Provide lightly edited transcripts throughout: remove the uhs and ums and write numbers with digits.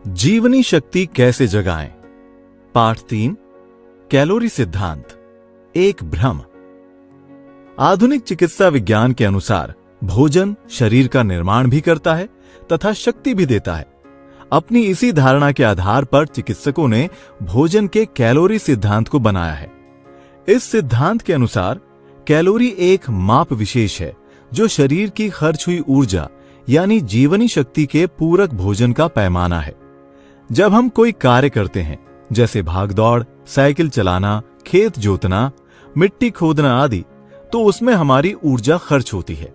जीवनी शक्ति कैसे जगाएं? पाठ 3 कैलोरी सिद्धांत, एक भ्रम। आधुनिक चिकित्सा विज्ञान के अनुसार भोजन शरीर का निर्माण भी करता है तथा शक्ति भी देता है। अपनी इसी धारणा के आधार पर चिकित्सकों ने भोजन के कैलोरी सिद्धांत को बनाया है। इस सिद्धांत के अनुसार कैलोरी एक माप विशेष है जो शरीर की खर्च हुई ऊर्जा यानी जीवनी शक्ति के पूरक भोजन का पैमाना है। जब हम कोई कार्य करते हैं जैसे भागदौड़, साइकिल चलाना, खेत जोतना, मिट्टी खोदना आदि, तो उसमें हमारी ऊर्जा खर्च होती है।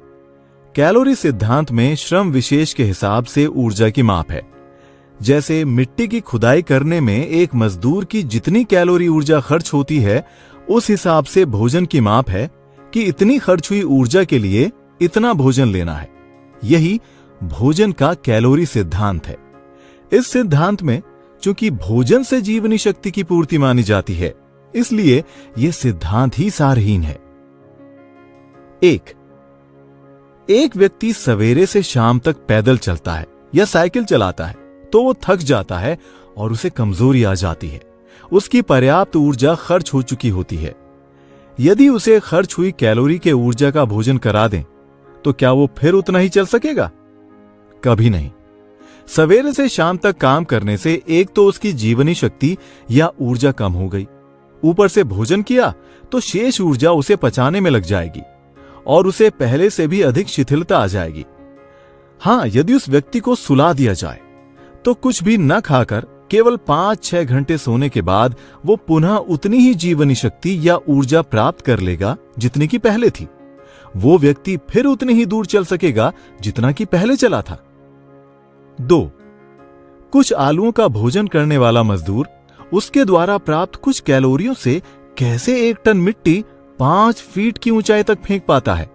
कैलोरी सिद्धांत में श्रम विशेष के हिसाब से ऊर्जा की माप है। जैसे मिट्टी की खुदाई करने में एक मजदूर की जितनी कैलोरी ऊर्जा खर्च होती है, उस हिसाब से भोजन की माप है कि इतनी खर्च हुई ऊर्जा के लिए इतना भोजन लेना है। यही भोजन का कैलोरी सिद्धांत है। इस सिद्धांत में चूंकि भोजन से जीवनी शक्ति की पूर्ति मानी जाती है, इसलिए यह सिद्धांत ही सारहीन है। एक व्यक्ति सवेरे से शाम तक पैदल चलता है या साइकिल चलाता है तो वो थक जाता है और उसे कमजोरी आ जाती है। उसकी पर्याप्त ऊर्जा खर्च हो चुकी होती है। यदि उसे खर्च हुई कैलोरी के ऊर्जा का भोजन करा दें तो क्या वो फिर उतना ही चल सकेगा? कभी नहीं। सवेरे से शाम तक काम करने से एक तो उसकी जीवनी शक्ति या ऊर्जा कम हो गई, ऊपर से भोजन किया तो शेष ऊर्जा उसे पचाने में लग जाएगी और उसे पहले से भी अधिक शिथिलता आ जाएगी। हां, यदि उस व्यक्ति को सुला दिया जाए तो कुछ भी न खाकर केवल 5-6 घंटे सोने के बाद वो पुनः उतनी ही जीवनी शक्ति या ऊर्जा प्राप्त कर लेगा जितनी की पहले थी। वो व्यक्ति फिर उतनी ही दूर चल सकेगा जितना कि पहले चला था। 2. कुछ आलुओं का भोजन करने वाला मजदूर उसके द्वारा प्राप्त कुछ कैलोरियों से कैसे 1 टन मिट्टी 5 फीट की ऊंचाई तक फेंक पाता है?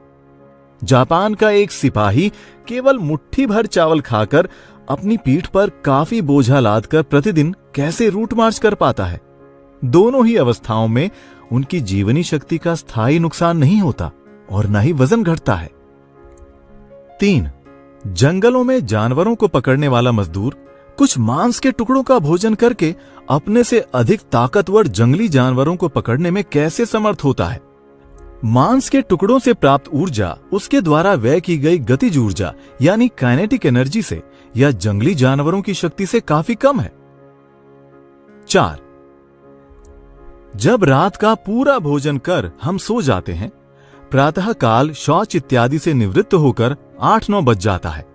जापान का एक सिपाही केवल मुट्ठी भर चावल खाकर अपनी पीठ पर काफी बोझा लादकर प्रतिदिन कैसे रूट मार्च कर पाता है? दोनों ही अवस्थाओं में उनकी जीवनी शक्ति का स्थायी नुकसान नहीं होता और न ही वजन घटता है। 3. जंगलों में जानवरों को पकड़ने वाला मजदूर कुछ मांस के टुकड़ों का भोजन करके अपने से अधिक ताकतवर जंगली जानवरों को पकड़ने में कैसे समर्थ होता है? मांस के टुकड़ों से प्राप्त ऊर्जा उसके द्वारा व्यय की गई गतिज ऊर्जा यानी काइनेटिक एनर्जी से या जंगली जानवरों की शक्ति से काफी कम है। 4. जब रात का पूरा भोजन कर हम सो जाते हैं, प्रातः काल शौच इत्यादि से निवृत्त होकर 8-9 बज जाता है।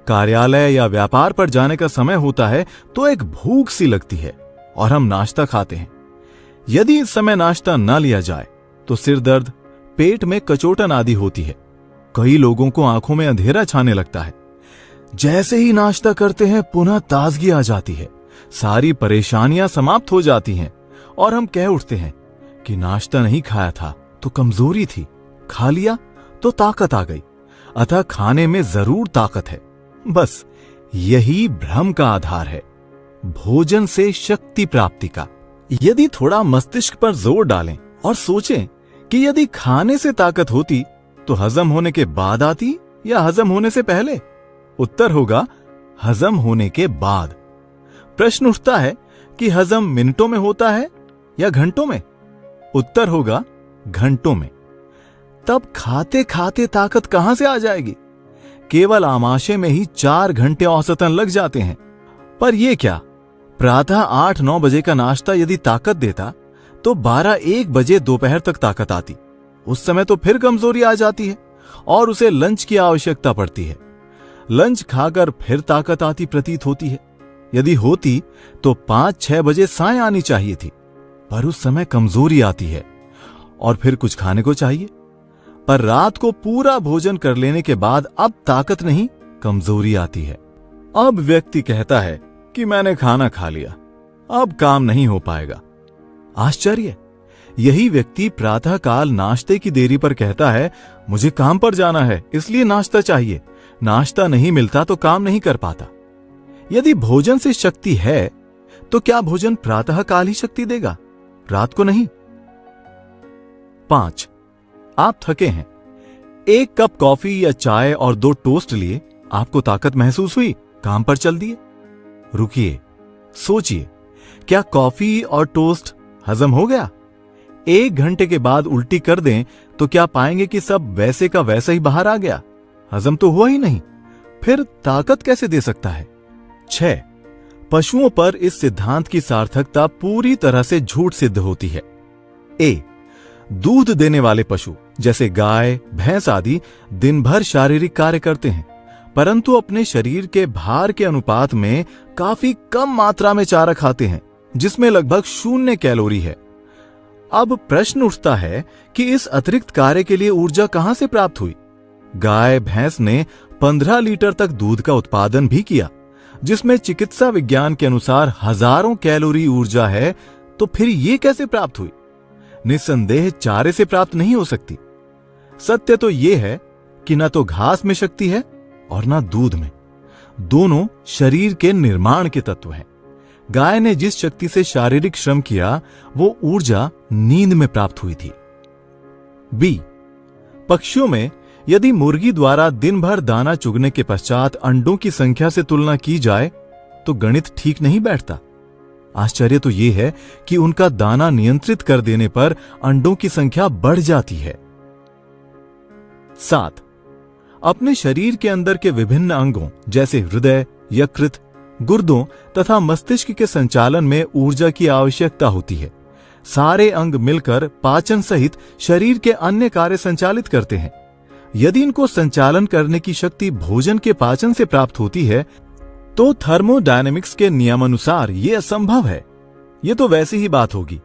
कार्यालय या व्यापार पर जाने का समय होता है तो एक भूख सी लगती है और हम नाश्ता खाते हैं। यदि इस समय नाश्ता न लिया जाए तो सिर दर्द, पेट में कचोटन आदि होती है। कई लोगों को आंखों में अंधेरा छाने लगता है। जैसे ही नाश्ता करते हैं पुनः ताजगी आ जाती है, सारी परेशानियां समाप्त हो जाती हैं और हम कह उठते हैं कि नाश्ता नहीं खाया था तो कमजोरी थी, खा लिया तो ताकत आ गई, अतः खाने में जरूर ताकत है। बस यही भ्रम का आधार है, भोजन से शक्ति प्राप्ति का। यदि थोड़ा मस्तिष्क पर जोर डालें और सोचें कि यदि खाने से ताकत होती तो हजम होने के बाद आती या हजम होने से पहले? उत्तर होगा हजम होने के बाद। प्रश्न उठता है कि हजम मिनटों में होता है या घंटों में? उत्तर होगा घंटों में। तब खाते खाते ताकत कहां से आ जाएगी? केवल आमाशय में ही 4 घंटे औसतन लग जाते हैं। पर यह क्या, प्रातः 8-9 बजे का नाश्ता यदि ताकत देता तो 12-1 बजे दोपहर तक ताकत आती। उस समय तो फिर कमजोरी आ जाती है और उसे लंच की आवश्यकता पड़ती है। लंच खाकर फिर ताकत आती प्रतीत होती है। यदि होती तो 5-6 बजे साय आनी चाहिए थी, पर उस समय कमजोरी आती है और फिर कुछ खाने को चाहिए। पर रात को पूरा भोजन कर लेने के बाद अब ताकत नहीं, कमजोरी आती है। अब व्यक्ति कहता है कि मैंने खाना खा लिया, अब काम नहीं हो पाएगा। आश्चर्य, यही व्यक्ति प्रातः काल नाश्ते की देरी पर कहता है मुझे काम पर जाना है इसलिए नाश्ता चाहिए, नाश्ता नहीं मिलता तो काम नहीं कर पाता। यदि भोजन से शक्ति है तो क्या भोजन प्रातः काल ही शक्ति देगा, रात को नहीं? 5. आप थके हैं, 1 कप कॉफी या चाय और 2 टोस्ट लिए, आपको ताकत महसूस हुई, काम पर चल दिए। रुकिए, सोचिए, क्या कॉफी और टोस्ट हजम हो गया? 1 घंटे के बाद उल्टी कर दें तो क्या पाएंगे कि सब वैसे का वैसा ही बाहर आ गया? हजम तो हुआ ही नहीं, फिर ताकत कैसे दे सकता है? 6. पशुओं पर इस सिद्धांत की सार्थकता पूरी तरह से झूठ सिद्ध होती है। ए. दूध देने वाले पशु जैसे गाय, भैंस आदि दिन भर शारीरिक कार्य करते हैं, परंतु अपने शरीर के भार के अनुपात में काफी कम मात्रा में चारा खाते हैं, जिसमें लगभग 0 कैलोरी है। अब प्रश्न उठता है कि इस अतिरिक्त कार्य के लिए ऊर्जा कहां से प्राप्त हुई? गाय भैंस ने 15 लीटर तक दूध का उत्पादन भी किया, जिसमें चिकित्सा विज्ञान के अनुसार हजारों कैलोरी ऊर्जा है, तो फिर यह कैसे प्राप्त हुई? निस्संदेह चारे से प्राप्त नहीं हो सकती। सत्य तो यह है कि न तो घास में शक्ति है और न दूध में। दोनों शरीर के निर्माण के तत्व हैं। गाय ने जिस शक्ति से शारीरिक श्रम किया, वो ऊर्जा नींद में प्राप्त हुई थी। बी. पक्षियों में यदि मुर्गी द्वारा दिन भर दाना चुगने के पश्चात अंडों की संख्या से तुलना की जाए तो गणित ठीक नहीं बैठता। आश्चर्य तो यह है कि उनका दाना नियंत्रित कर देने पर अंडों की संख्या बढ़ जाती है। 7. अपने शरीर के अंदर के विभिन्न अंगों जैसे हृदय, यकृत, गुर्दों तथा मस्तिष्क के संचालन में ऊर्जा की आवश्यकता होती है। सारे अंग मिलकर पाचन सहित शरीर के अन्य कार्य संचालित करते हैं। यदि इनको संचालन करने की शक्ति भोजन के पाचन से प्राप्त होती है तो थर्मोडायनेमिक्स के नियमानुसार यह असंभव है। यह तो वैसी ही बात होगी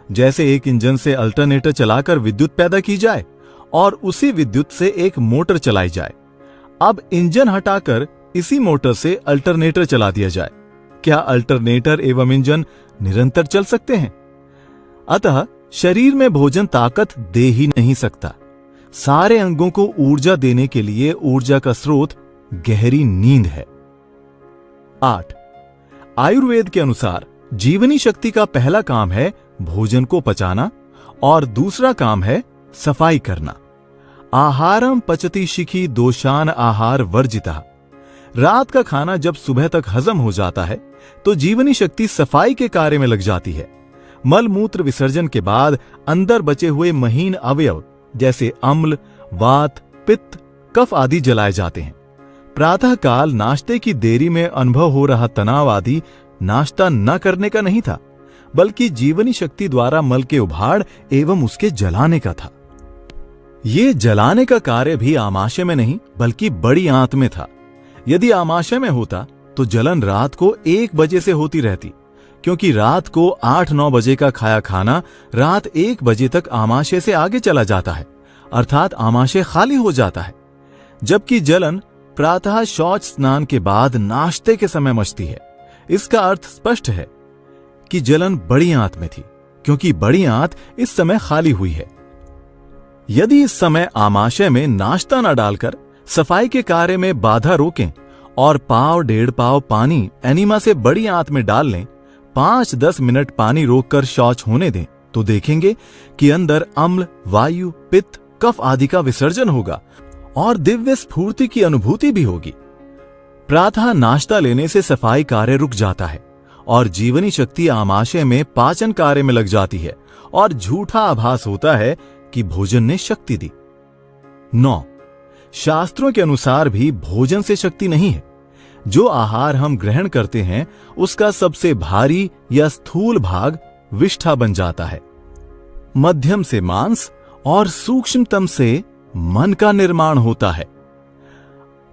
जैसे एक इंजन से अल्टरनेटर चलाकर विद्युत पैदा की जाए और उसी विद्युत से एक मोटर चलाई जाए। अब इंजन हटाकर इसी मोटर से अल्टरनेटर चला दिया जाए। क्या अल्टरनेटर एवं इंजन निरंतर चल सकते हैं? अतः शरीर में भोजन ताकत दे ही नहीं सकता। सारे अंगों को ऊर्जा देने के लिए ऊर्जा का स्रोत गहरी नींद है। 8. आयुर्वेद के अनुसार जीवनी शक्ति का पहला काम है भोजन को पचाना और दूसरा काम है सफाई करना। आहारम पचति शिखी दोषान आहार वर्जिता। रात का खाना जब सुबह तक हजम हो जाता है तो जीवनी शक्ति सफाई के कार्य में लग जाती है। मल मूत्र विसर्जन के बाद अंदर बचे हुए महीन अवयव जैसे अम्ल, वात, पित्त, कफ आदि जलाए जाते हैं। प्रातः काल नाश्ते की देरी में अनुभव हो रहा तनाव आदि नाश्ता न करने का नहीं था, बल्कि जीवनी शक्ति द्वारा मल के उभाड़ एवं उसके जलाने का था। ये जलाने का कार्य भी आमाशय में नहीं बल्कि बड़ी आंत में था। यदि आमाशय में होता तो जलन रात को 1 बजे से होती रहती, क्योंकि रात को 8-9 बजे का खाया खाना रात 1 बजे तक आमाशय से आगे चला जाता है, अर्थात आमाशय खाली हो जाता है। जबकि जलन प्रातः शौच स्नान के बाद नाश्ते के समय मचती है। इसका अर्थ स्पष्ट है कि जलन बड़ी आंत में थी, क्योंकि बड़ी आंत इस समय खाली हुई है। यदि इस समय आमाशय में नाश्ता न डालकर सफाई के कार्य में बाधा रोकें और 1.5 पाव पानी एनिमा से बड़ी आंत में डाल लें, 5-10 मिनट पानी रोककर शौच होने दें, तो देखेंगे कि अंदर अम्ल, वायु, पित्त, कफ आदि का विसर्जन होगा और दिव्य स्फूर्ति की अनुभूति भी होगी। प्रातः नाश्ता लेने से सफाई कार्य रुक जाता है और जीवनी शक्ति आमाशय में पाचन कार्य में लग जाती है और झूठा आभास होता है कि भोजन ने शक्ति दी। 9. शास्त्रों के अनुसार भी भोजन से शक्ति नहीं है। जो आहार हम ग्रहण करते हैं उसका सबसे भारी या स्थूल भाग विष्ठा बन जाता है, मध्यम से मांस और सूक्ष्मतम से मन का निर्माण होता है।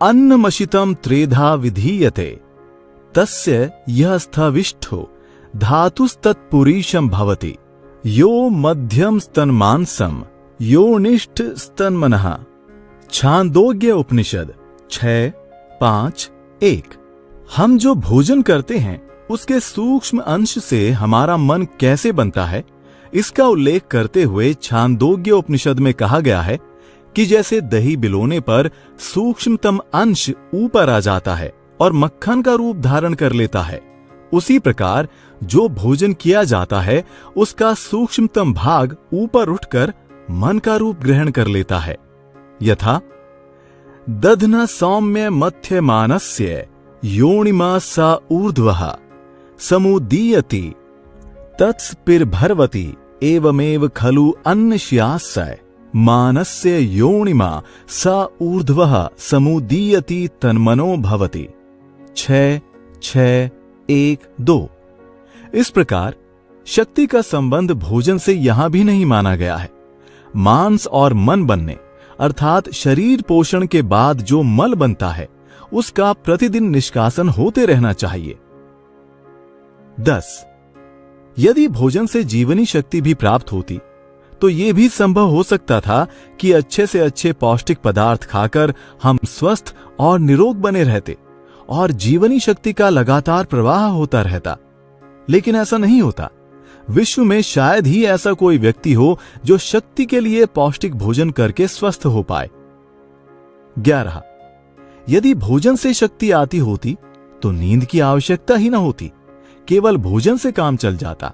अन्नमशितम त्रेधा विधीयते तस्य यह स्थविष्ठो धातुस्तत्पुरीशम भवति यो मध्यम स्तन मांसम यो निष्ठ स्तन मनः। छांदोग्य उपनिषद 6:5-1। हम जो भोजन करते हैं उसके सूक्ष्म अंश से हमारा मन कैसे बनता है, इसका उल्लेख करते हुए छांदोग्य उपनिषद में कहा गया है कि जैसे दही बिलोने पर सूक्ष्मतम अंश ऊपर आ जाता है और मक्खन का रूप धारण कर लेता है, उसी प्रकार जो भोजन किया जाता है उसका सूक्ष्मतम भाग ऊपर उठकर मन का रूप ग्रहण कर लेता है। यथा दधना सौम्य मध्यमानस्य योनिमा सा ऊर्ध्वः समुदीयति तत्स्पिर्भर्वति एवमेव खलु अन्नश्यास्य मानस्य योनिमा स ऊर्ध्वः समुदीयति तन्मनो भवति। 6:6:1-2। इस प्रकार शक्ति का संबंध भोजन से यहां भी नहीं माना गया है। मांस और मन बनने अर्थात शरीर पोषण के बाद जो मल बनता है उसका प्रतिदिन निष्कासन होते रहना चाहिए। 10. यदि भोजन से जीवनी शक्ति भी प्राप्त होती तो यह भी संभव हो सकता था कि अच्छे से अच्छे पौष्टिक पदार्थ खाकर हम स्वस्थ और निरोग बने रहते और जीवनी शक्ति का लगातार प्रवाह होता रहता, लेकिन ऐसा नहीं होता। विश्व में शायद ही ऐसा कोई व्यक्ति हो जो शक्ति के लिए पौष्टिक भोजन करके स्वस्थ हो पाए। 11. यदि भोजन से शक्ति आती होती तो नींद की आवश्यकता ही न होती, केवल भोजन से काम चल जाता।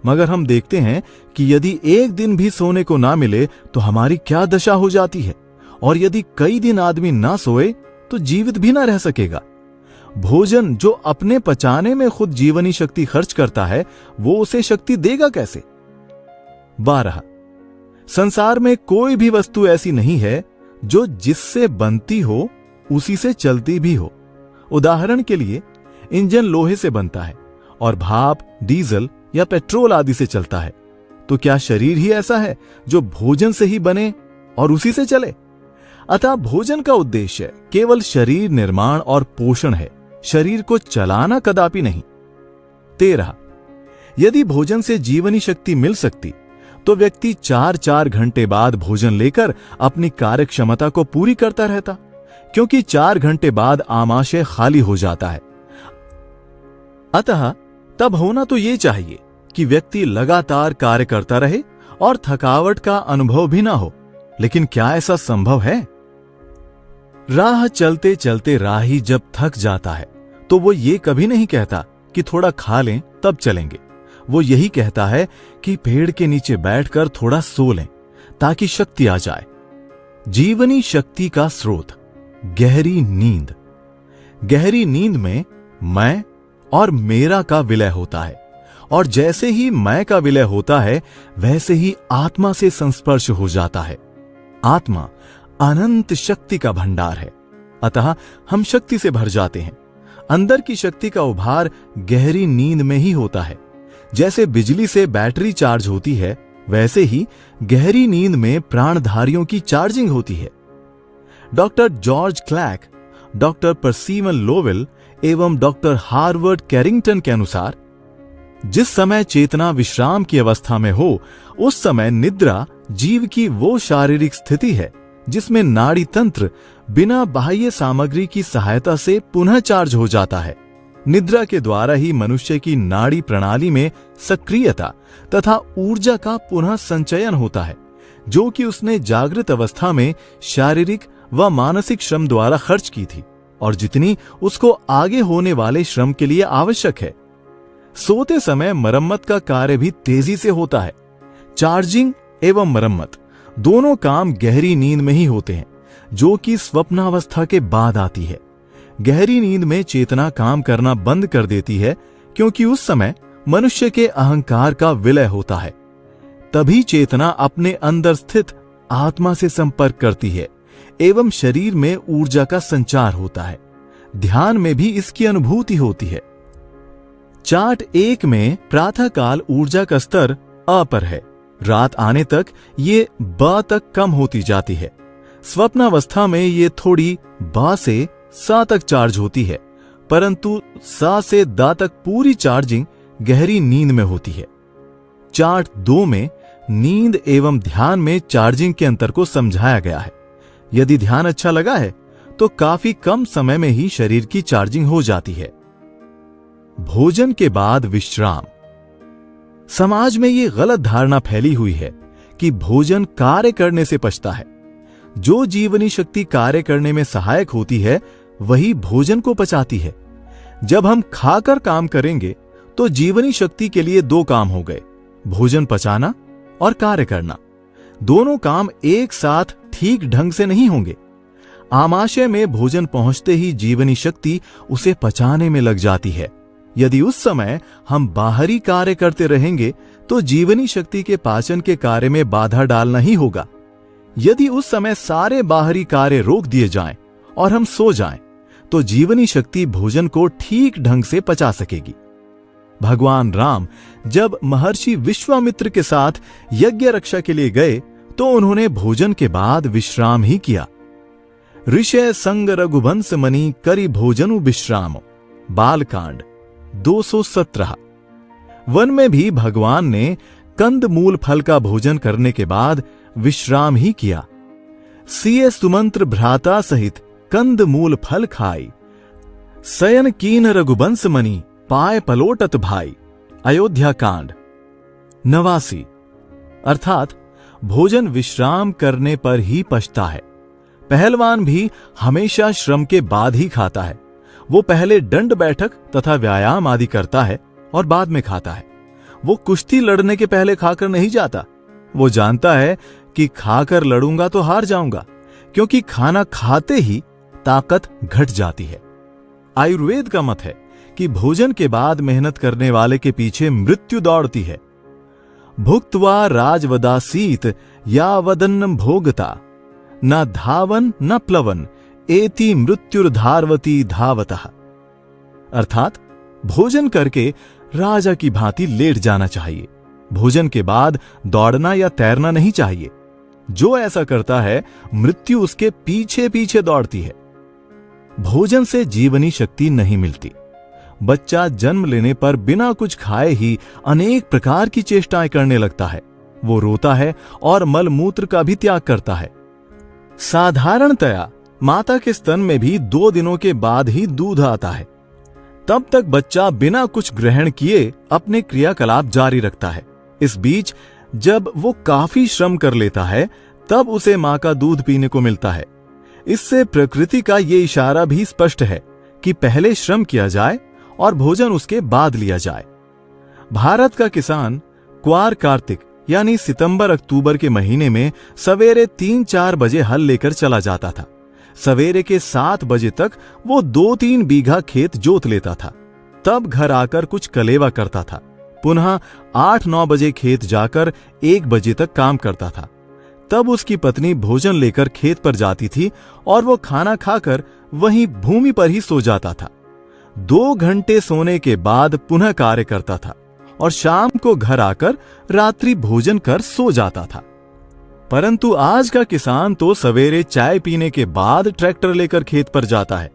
मगर हम देखते हैं कि यदि एक दिन भी सोने को ना मिले तो हमारी क्या दशा हो जाती है, और यदि कई दिन आदमी ना सोए तो जीवित भी ना रह सकेगा। भोजन जो अपने पचाने में खुद जीवनी शक्ति खर्च करता है वो उसे शक्ति देगा कैसे। 12. संसार में कोई भी वस्तु ऐसी नहीं है जो जिससे बनती हो उसी से चलती भी हो। उदाहरण के लिए इंजन लोहे से बनता है और भाप, डीजल या पेट्रोल आदि से चलता है, तो क्या शरीर ही ऐसा है जो भोजन से ही बने और उसी से चले। अतः भोजन का उद्देश्य केवल शरीर निर्माण और पोषण है, शरीर को चलाना कदापि नहीं। 13. यदि भोजन से जीवनी शक्ति मिल सकती तो व्यक्ति 4-4 घंटे बाद भोजन लेकर अपनी कार्य क्षमता को पूरी करता रहता, क्योंकि 4 घंटे बाद आमाशय खाली हो जाता है। अतः तब होना तो ये चाहिए कि व्यक्ति लगातार कार्य करता रहे और थकावट का अनुभव भी ना हो, लेकिन क्या ऐसा संभव है। राह चलते चलते राही जब थक जाता है तो वो ये कभी नहीं कहता कि थोड़ा खा लें तब चलेंगे। वो यही कहता है कि पेड़ के नीचे बैठकर थोड़ा सो लें ताकि शक्ति आ जाए। जीवनी शक्ति का स्रोत गहरी नींद। गहरी नींद में मैं और मेरा का विलय होता है, और जैसे ही मैं का विलय होता है वैसे ही आत्मा से संस्पर्श हो जाता है। आत्मा अनंत शक्ति का भंडार है, अतः हम शक्ति से भर जाते हैं। अंदर की शक्ति का उभार गहरी नींद में ही होता है। जैसे बिजली से बैटरी चार्ज होती है, वैसे ही गहरी नींद में प्राणधारियों की चार्जिंग होती है। Doctor George clack, doctor Percival Lowell एवं डॉक्टर हार्वर्ड कैरिंगटन के अनुसार जिस समय चेतना विश्राम की अवस्था में हो उस समय निद्रा जीव की वो शारीरिक स्थिति है जिसमें नाड़ी तंत्र बिना बाह्य सामग्री की सहायता से पुनः चार्ज हो जाता है। निद्रा के द्वारा ही मनुष्य की नाड़ी प्रणाली में सक्रियता तथा ऊर्जा का पुनः संचयन होता है, जो कि उसने जागृत अवस्था में शारीरिक व मानसिक श्रम द्वारा खर्च की थी और जितनी उसको आगे होने वाले श्रम के लिए आवश्यक है। सोते समय मरम्मत का कार्य भी तेजी से होता है। चार्जिंग एवं मरम्मत दोनों काम गहरी नींद में ही होते हैं, जो कि स्वप्नावस्था के बाद आती है। गहरी नींद में चेतना काम करना बंद कर देती है, क्योंकि उस समय मनुष्य के अहंकार का विलय होता है। तभी चेतना अपने अंदर स्थित आत्मा से संपर्क करती है एवं शरीर में ऊर्जा का संचार होता है। ध्यान में भी इसकी अनुभूति होती है। चार्ट 1 में प्रातःकाल ऊर्जा का स्तर अ पर है। रात आने तक ये ब तक कम होती जाती है। स्वप्नावस्था में ये थोड़ी ब से स तक चार्ज होती है, परंतु स से द तक पूरी चार्जिंग गहरी नींद में होती है। चार्ट 2 में नींद एवं ध्यान में चार्जिंग के अंतर को समझाया गया है। यदि ध्यान अच्छा लगा है तो काफी कम समय में ही शरीर की चार्जिंग हो जाती है। भोजन के बाद विश्राम। समाज में ये गलत धारणा फैली हुई है कि भोजन कार्य करने से पचता है। जो जीवनी शक्ति कार्य करने में सहायक होती है वही भोजन को पचाती है। जब हम खाकर काम करेंगे तो जीवनी शक्ति के लिए 2 काम हो गए, भोजन पचाना और कार्य करना। दोनों काम एक साथ ठीक ढंग से नहीं होंगे। आमाशय में भोजन पहुंचते ही जीवनी शक्ति उसे पचाने में लग जाती है। यदि उस समय हम बाहरी कार्य करते रहेंगे तो जीवनी शक्ति के पाचन के कार्य में बाधा डालना ही होगा। यदि उस समय सारे बाहरी कार्य रोक दिए जाएं और हम सो जाएं, तो जीवनी शक्ति भोजन को ठीक ढंग से पचा सकेगी। भगवान राम जब महर्षि विश्वामित्र के साथ यज्ञ रक्षा के लिए गए तो उन्होंने भोजन के बाद विश्राम ही किया। ऋषय संग रघुवंश मणि करि भोजनु विश्राम, बालकांड 217। वन में भी भगवान ने कंद मूल फल का भोजन करने के बाद विश्राम ही किया। सिय सुमंत्र भ्राता सहित कंद मूल फल खाई, शयन कीन रघुवंश मणि पाय पलोटत भाई। अयोध्या कांड 89। अर्थात भोजन विश्राम करने पर ही पचता है। पहलवान भी हमेशा श्रम के बाद ही खाता है। वो पहले दंड बैठक तथा व्यायाम आदि करता है और बाद में खाता है। वो कुश्ती लड़ने के पहले खाकर नहीं जाता। वो जानता है कि खाकर लड़ूंगा तो हार जाऊंगा, क्योंकि खाना खाते ही ताकत घट जाती है। आयुर्वेद का मत है कि भोजन के बाद मेहनत करने वाले के पीछे मृत्यु दौड़ती है। भुक्त्वा राजवदासीत या वदन्नम भोगता, न धावन न प्लवन एति मृत्युर्धारवती धावतः। अर्थात भोजन करके राजा की भांति लेट जाना चाहिए। भोजन के बाद दौड़ना या तैरना नहीं चाहिए। जो ऐसा करता है मृत्यु उसके पीछे पीछे दौड़ती है। भोजन से जीवनी शक्ति नहीं मिलती। बच्चा जन्म लेने पर बिना कुछ खाए ही अनेक प्रकार की चेष्टाएं करने लगता है। वो रोता है और मल मूत्र का भी त्याग करता है। साधारणतया माता के स्तन में भी 2 दिनों के बाद ही दूध आता है। तब तक बच्चा बिना कुछ ग्रहण किए अपने क्रियाकलाप जारी रखता है। इस बीच जब वो काफी श्रम कर लेता है तब उसे मां का दूध पीने को मिलता है। इससे प्रकृति का ये इशारा भी स्पष्ट है कि पहले श्रम किया जाए और भोजन उसके बाद लिया जाए। भारत का किसान क्वार कार्तिक यानी सितंबर अक्टूबर के महीने में सवेरे 3-4 बजे हल लेकर चला जाता था। सवेरे के 7 बजे तक वो 2-3 बीघा खेत जोत लेता था। तब घर आकर कुछ कलेवा करता था। पुनः 8-9 बजे खेत जाकर 1 बजे तक काम करता था। तब उसकी पत्नी भोजन लेकर खेत पर जाती थी और वो खाना खाकर वहीं भूमि पर ही सो जाता था। 2 घंटे सोने के बाद पुनः कार्य करता था और शाम को घर आकर रात्रि भोजन कर सो जाता था। परंतु आज का किसान तो सवेरे चाय पीने के बाद ट्रैक्टर लेकर खेत पर जाता है।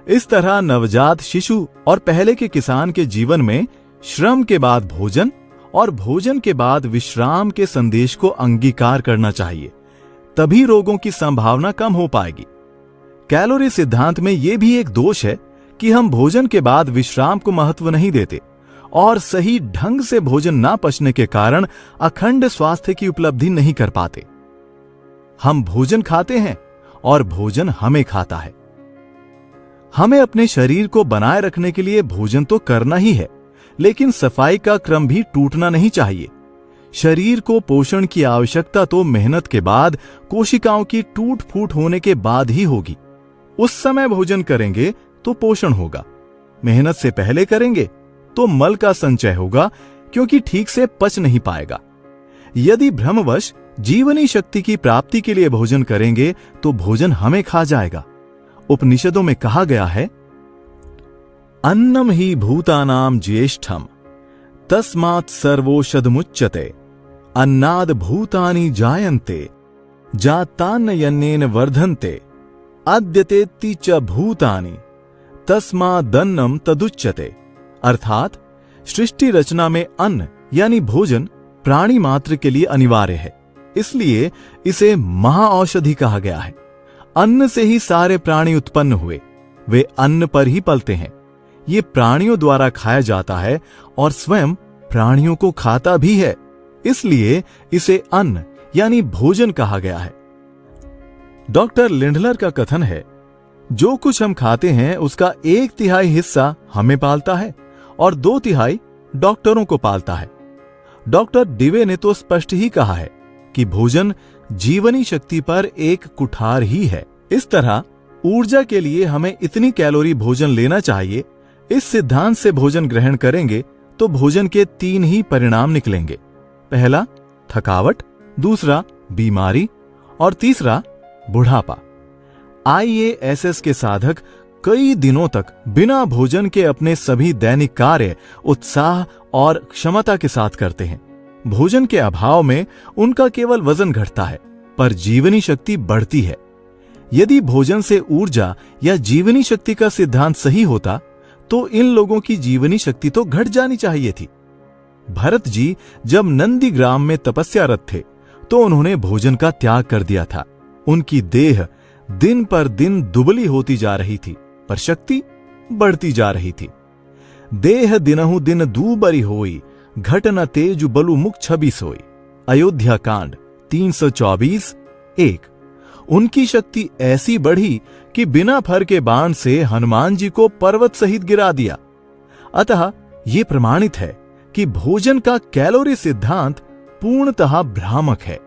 इस तरह नवजात शिशु और पहले के किसान के जीवन में श्रम के बाद भोजन और भोजन के बाद विश्राम के संदेश को अंगीकार करना चाहिए। तभी रोगों की संभावना कम हो पाएगी। कैलोरी सिद्धांत में यह भी एक दोष है कि हम भोजन के बाद विश्राम को महत्व नहीं देते और सही ढंग से भोजन ना पचने के कारण अखंड स्वास्थ्य की उपलब्धि नहीं कर पाते। हम भोजन खाते हैं और भोजन हमें खाता है। हमें अपने शरीर को बनाए रखने के लिए भोजन तो करना ही है, लेकिन सफाई का क्रम भी टूटना नहीं चाहिए। शरीर को पोषण की आवश्यकता तो मेहनत के बाद, कोशिकाओं की टूट फूट होने के बाद ही होगी। उस समय भोजन करेंगे तो पोषण होगा। मेहनत से पहले करेंगे तो मल का संचय होगा, क्योंकि ठीक से पच नहीं पाएगा। यदि भ्रमवश जीवनी शक्ति की प्राप्ति के लिए भोजन करेंगे तो भोजन हमें खा जाएगा। उपनिषदों में कहा गया है, अन्नम ही भूतानाम ज्येष्ठम तस्मात् सर्वोषधमुच्यते, अन्नाद भूतानि जायन्ते जातान्नयन्नेन वर्धन्ते, अद्यतेति च भूतानि तस्मादन्नम तदुच्यते। अर्थात सृष्टि रचना में अन्न यानी भोजन प्राणी मात्र के लिए अनिवार्य है, इसलिए इसे महाऔषधि कहा गया है। अन्न से ही सारे प्राणी उत्पन्न हुए, वे अन्न पर ही पलते हैं। ये प्राणियों द्वारा खाया जाता है और स्वयं प्राणियों को खाता भी है, इसलिए इसे अन्न यानी भोजन कहा गया है। डॉक्टर लिंडलर का कथन है, जो कुछ हम खाते हैं उसका 1/3 हिस्सा हमें पालता है और 2/3 डॉक्टरों को पालता है। डॉक्टर डिवे ने तो स्पष्ट ही कहा है कि भोजन जीवनी शक्ति पर एक कुठार ही है। इस तरह ऊर्जा के लिए हमें इतनी कैलोरी भोजन लेना चाहिए इस सिद्धांत से भोजन ग्रहण करेंगे तो भोजन के 3 ही परिणाम निकलेंगे। पहला थकावट, दूसरा बीमारी और तीसरा बुढ़ापा। IASS के साधक कई दिनों तक बिना भोजन के अपने सभी दैनिक कार्य उत्साह और क्षमता के साथ करते हैं। भोजन के अभाव में उनका केवल वजन घटता है, पर जीवनी शक्ति बढ़ती है। यदि भोजन से ऊर्जा या जीवनी शक्ति का सिद्धांत सही होता तो इन लोगों की जीवनी शक्ति तो घट जानी चाहिए थी। भरत जी जब नंदीग्राम में तपस्यारत थे तो उन्होंने भोजन का त्याग कर दिया था। उनकी देह दिन पर दिन दुबली होती जा रही थी, पर शक्ति बढ़ती जा रही थी। देह दिनहु दिन दूबरी होई, घट न तेजु बलु मुख छवि सोई। अयोध्या कांड 324:1। उनकी शक्ति ऐसी बढ़ी कि बिना फर के बाण से हनुमान जी को पर्वत सहित गिरा दिया। अतः यह प्रमाणित है कि भोजन का कैलोरी सिद्धांत पूर्णतः भ्रामक है।